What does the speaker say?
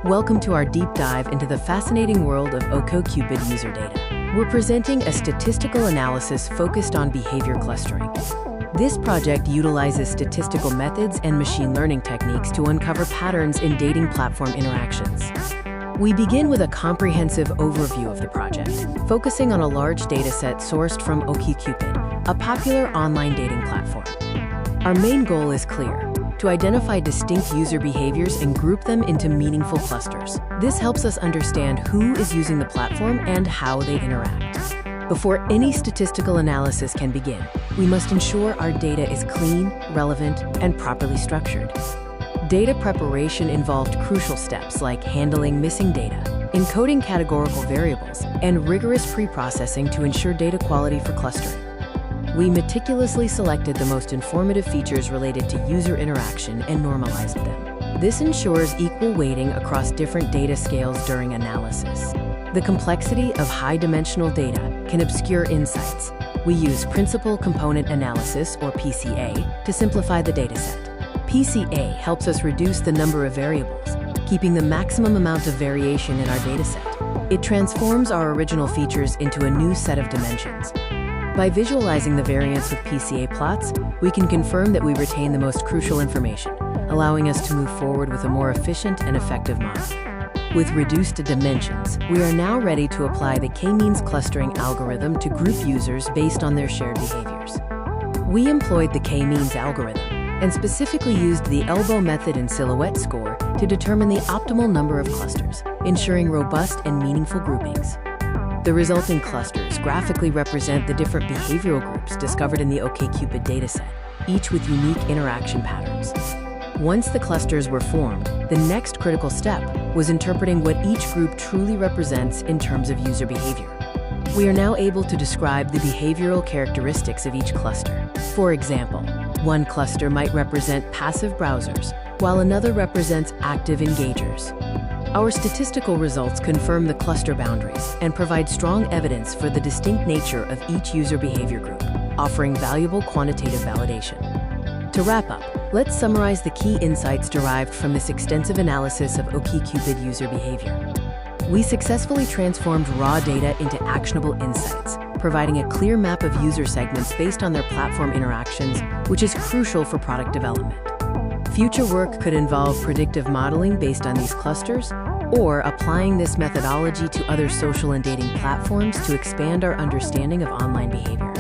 Welcome to our deep dive into the fascinating world of OkCupid user data. We're presenting a statistical analysis focused on behavior clustering. This project utilizes statistical methods and machine learning techniques to uncover patterns in dating platform interactions. We begin with a comprehensive overview of the project, focusing on a large dataset sourced from OkCupid, a popular online dating platform. Our main goal is clear: to identify distinct user behaviors and group them into meaningful clusters. This helps us understand who is using the platform and how they interact. Before any statistical analysis can begin, we must ensure our data is clean, relevant, and properly structured. Data preparation involved crucial steps like handling missing data, encoding categorical variables, and rigorous pre-processing to ensure data quality for clustering. We meticulously selected the most informative features related to user interaction and normalized them. This ensures equal weighting across different data scales during analysis. The complexity of high-dimensional data can obscure insights. We use Principal Component Analysis, or PCA, to simplify the dataset. PCA helps us reduce the number of variables, keeping the maximum amount of variation in our dataset. It transforms our original features into a new set of dimensions. By visualizing the variance with PCA plots, we can confirm that we retain the most crucial information, allowing us to move forward with a more efficient and effective model. With reduced dimensions, we are now ready to apply the K-means clustering algorithm to group users based on their shared behaviors. We employed the K-means algorithm and specifically used the elbow method and silhouette score to determine the optimal number of clusters, ensuring robust and meaningful groupings. The resulting clusters graphically represent the different behavioral groups discovered in the OkCupid dataset, each with unique interaction patterns. Once the clusters were formed, the next critical step was interpreting what each group truly represents in terms of user behavior. We are now able to describe the behavioral characteristics of each cluster. For example, one cluster might represent passive browsers, while another represents active engagers. Our statistical results confirm the cluster boundaries and provide strong evidence for the distinct nature of each user behavior group, offering valuable quantitative validation. To wrap up, let's summarize the key insights derived from this extensive analysis of OkCupid user behavior. We successfully transformed raw data into actionable insights, providing a clear map of user segments based on their platform interactions, which is crucial for product development. Future work could involve predictive modeling based on these clusters, or applying this methodology to other social and dating platforms to expand our understanding of online behavior.